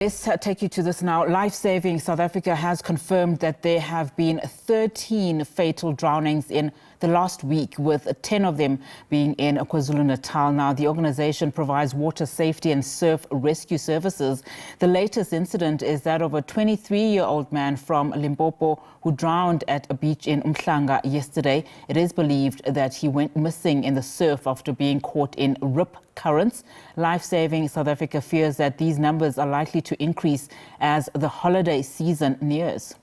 Let's take you to this now. Lifesaving South Africa has confirmed that there have been 13 fatal drownings in the last week, with 10 of them being in KwaZulu-Natal. Now, the organization provides water safety and surf rescue services. The latest incident is that of a 23-year-old man from Limpopo who drowned at a beach in Umhlanga yesterday. It is believed that he went missing in the surf after being caught in rip currents. Lifesaving South Africa fears that these numbers are likely to increase as the holiday season nears.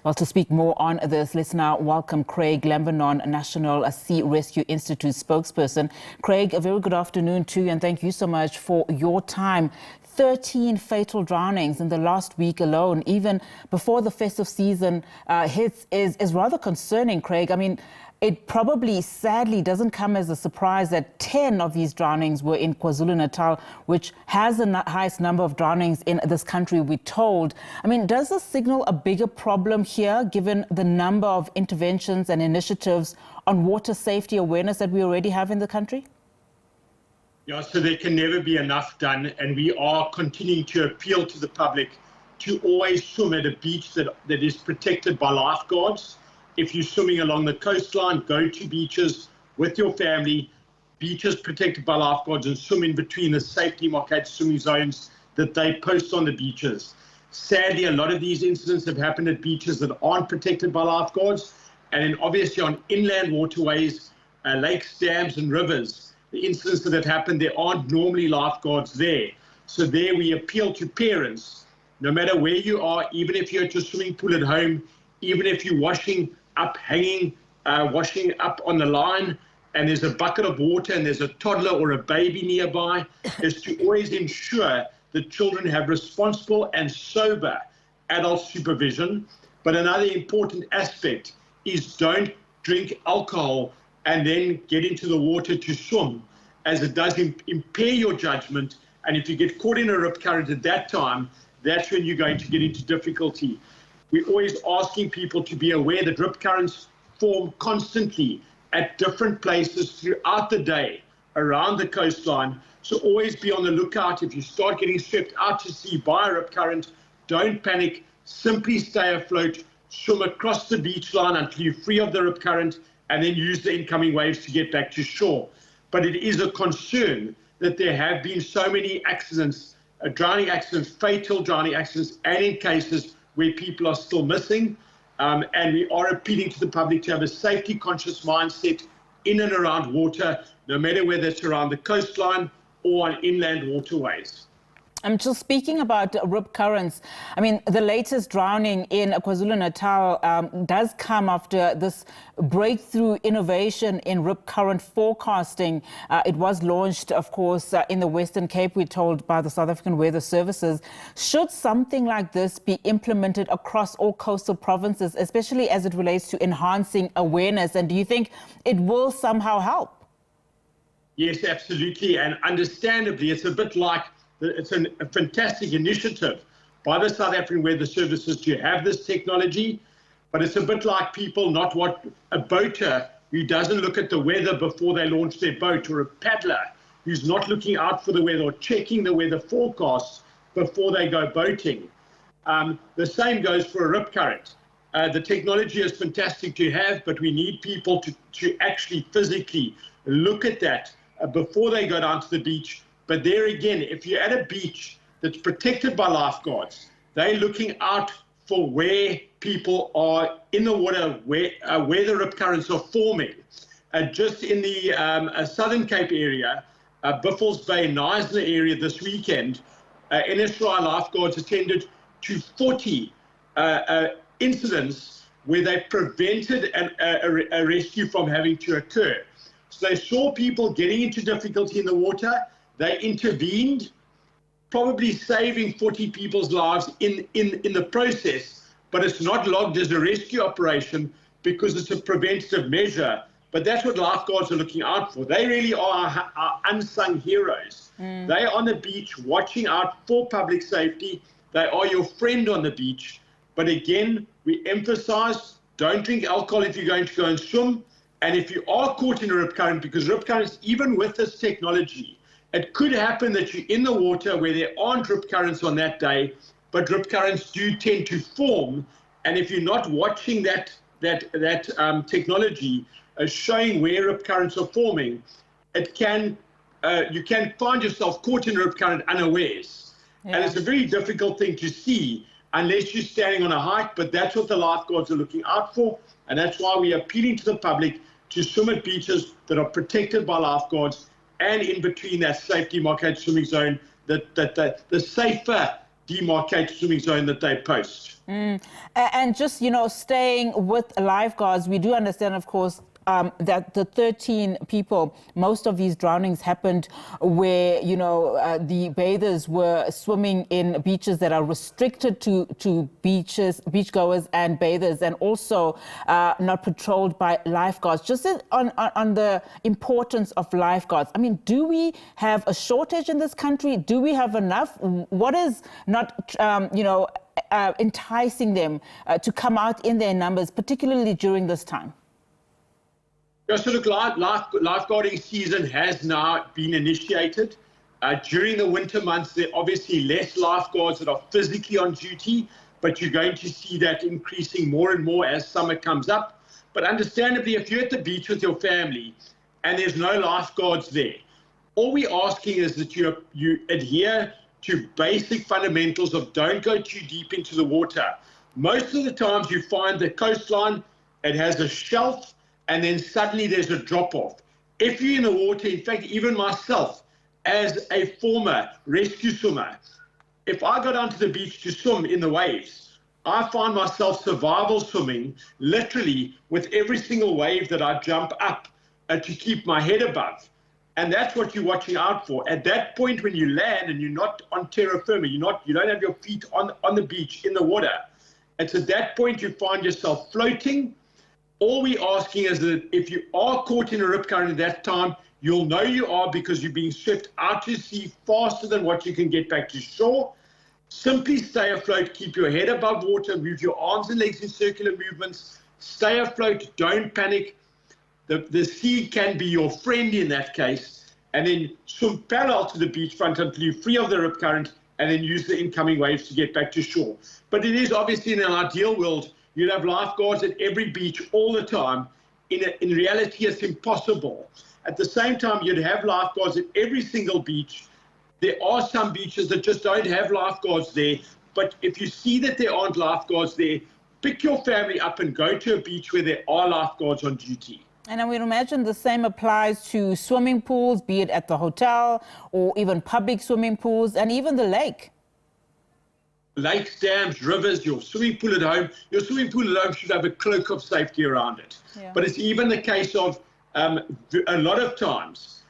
Well, to speak more on this, let's now welcome Craig Lambinon, National Sea Rescue Institute Spokesperson. Craig, a very good afternoon to you, and thank you so much for your time. 13 fatal drownings in the last week alone, even before the festive season hits, is rather concerning, Craig. I mean, it probably, sadly, doesn't come as a surprise that 10 of these drownings were in KwaZulu-Natal, which has the highest number of drownings in this country, we're told. I mean, does this signal a bigger problem here, given the number of interventions and initiatives on water safety awareness that we already have in the country? Yeah, so there can never be enough done, and we are continuing to appeal to the public to always swim at a beach that is protected by lifeguards. If you're swimming along the coastline, go to beaches with your family, beaches protected by lifeguards, and swim in between the safely marked swimming zones that they post on the beaches. Sadly, a lot of these incidents have happened at beaches that aren't protected by lifeguards, and then obviously on inland waterways, lakes, dams and rivers, the incidents that have happened, there aren't normally lifeguards there. So there we appeal to parents, no matter where you are, even if you're at your swimming pool at home, even if you're washing up on the line and there's a bucket of water and there's a toddler or a baby nearby, is to always ensure that children have responsible and sober adult supervision. But another important aspect is don't drink alcohol and then get into the water to swim, as it does impair your judgment. And if you get caught in a rip current at that time, that's when you're going to get into difficulty. We're always asking people to be aware that rip currents form constantly at different places throughout the day around the coastline. So always be on the lookout. If you start getting swept out to sea by a rip current, don't panic. Simply stay afloat, swim across the beach line until you're free of the rip current, and then use the incoming waves to get back to shore. But it is a concern that there have been so many accidents, drowning accidents, fatal drowning accidents, and in cases where people are still missing. And we are appealing to the public to have a safety-conscious mindset in and around water, no matter whether it's around the coastline or on inland waterways. I'm just speaking about rip currents. I mean, the latest drowning in KwaZulu-Natal does come after this breakthrough innovation in rip current forecasting. It was launched, of course, in the Western Cape, we're told, by the South African Weather Services. Should something like this be implemented across all coastal provinces, especially as it relates to enhancing awareness? And do you think it will somehow help? Yes, absolutely. And understandably, it's a bit like it's a fantastic initiative by the South African Weather Services to have this technology, but it's a bit like people not what a boater who doesn't look at the weather before they launch their boat, or a paddler who's not looking out for the weather or checking the weather forecasts before they go boating. The same goes for a rip current. The technology is fantastic to have, but we need people to actually physically look at that before they go down to the beach. But there again, if you're at a beach that's protected by lifeguards, they're looking out for where people are in the water, where the rip currents are forming. Just in the Southern Cape area, Buffels Bay, Knysna area this weekend, NSRI lifeguards attended to 40 incidents where they prevented a rescue from having to occur. So they saw people getting into difficulty in the water. They intervened, probably saving 40 people's lives in the process, but it's not logged as a rescue operation because it's a preventative measure. But that's what lifeguards are looking out for. They really are our unsung heroes. They are on the beach watching out for public safety. They are your friend on the beach. But again, we emphasize, don't drink alcohol if you're going to go and swim. And if you are caught in a rip current, because rip currents, even with this technology, It could happen that you're in the water where there aren't rip currents on that day, but rip currents do tend to form. And if you're not watching that technology showing where rip currents are forming, it can you can find yourself caught in a rip current unawares. Yeah. And it's a very difficult thing to see unless you're standing on a height, but that's what the lifeguards are looking out for. And that's why we are appealing to the public to swim at beaches that are protected by lifeguards and in between that safe demarcated swimming zone, the safer demarcated swimming zone that they post. And just, staying with lifeguards, we do understand, of course, that the 13 people, most of these drownings happened where, the bathers were swimming in beaches that are restricted to beachgoers and bathers, and also not patrolled by lifeguards. Just on the importance of lifeguards, I mean, do we have a shortage in this country? Do we have enough? What is not, enticing them to come out in their numbers, particularly during this time? Yeah, so look, lifeguarding season has now been initiated. During the winter months, there are obviously less lifeguards that are physically on duty, but you're going to see that increasing more and more as summer comes up. But understandably, if you're at the beach with your family and there's no lifeguards there, all we're asking is that you adhere to basic fundamentals of don't go too deep into the water. Most of the times you find the coastline, it has a shelf, and then suddenly there's a drop-off. If you're in the water, in fact, even myself, as a former rescue swimmer, if I go down to the beach to swim in the waves, I find myself survival swimming, literally, with every single wave that I jump up to keep my head above. And that's what you're watching out for. At that point when you land and you're not on terra firma, you don't have your feet on the beach, in the water, it's at that point you find yourself floating. All we're asking is that if you are caught in a rip current at that time, you'll know you are because you're being swept out to sea faster than what you can get back to shore. Simply stay afloat, keep your head above water, move your arms and legs in circular movements, stay afloat, don't panic. The sea can be your friend in that case, and then swim parallel to the beachfront until you're free of the rip current, and then use the incoming waves to get back to shore. But it is obviously in an ideal world, you'd have lifeguards at every beach all the time. In reality, it's impossible. At the same time, you'd have lifeguards at every single beach. There are some beaches that just don't have lifeguards there. But if you see that there aren't lifeguards there, pick your family up and go to a beach where there are lifeguards on duty. And I would imagine the same applies to swimming pools, be it at the hotel or even public swimming pools and even the lake. Lakes, dams, rivers, your swimming pool at home. Your swimming pool at home should have a cloak of safety around it. Yeah. But it's even the case of a lot of times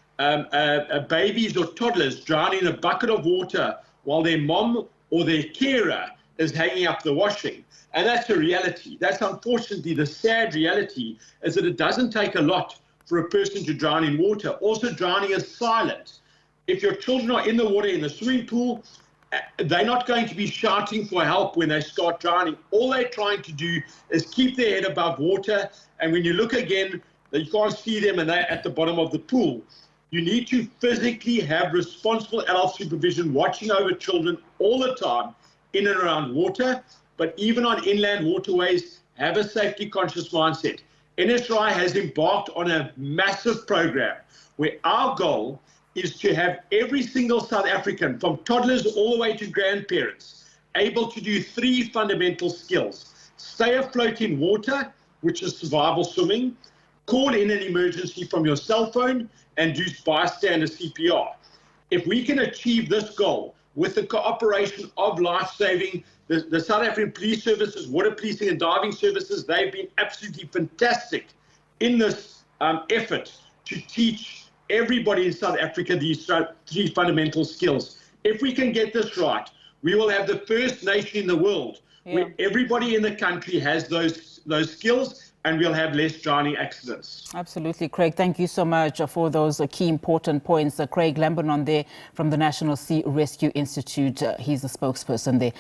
babies or toddlers drown in a bucket of water while their mom or their carer is hanging up the washing. And that's a reality. That's unfortunately the sad reality, is that it doesn't take a lot for a person to drown in water. Also, drowning is silent. If your children are in the water in the swimming pool, they're not going to be shouting for help when they start drowning. All they're trying to do is keep their head above water. And when you look again, you can't see them and they're at the bottom of the pool. You need to physically have responsible adult supervision watching over children all the time in and around water. But even on inland waterways, have a safety conscious mindset. NSRI has embarked on a massive program where our goal is to have every single South African, from toddlers all the way to grandparents, able to do 3 fundamental skills. Stay afloat in water, which is survival swimming, call in an emergency from your cell phone, and do bystander CPR. If we can achieve this goal with the cooperation of Lifesaving, the South African Police Services, Water Policing and Diving Services, they've been absolutely fantastic in this effort to teach everybody in South Africa these 3 fundamental skills. If we can get this right, we will have the first nation in the world where everybody in the country has those skills, and we'll have less drowning accidents. Absolutely, Craig. Thank you so much for those key important points. Craig Lambinon there from the National Sea Rescue Institute. He's the spokesperson there.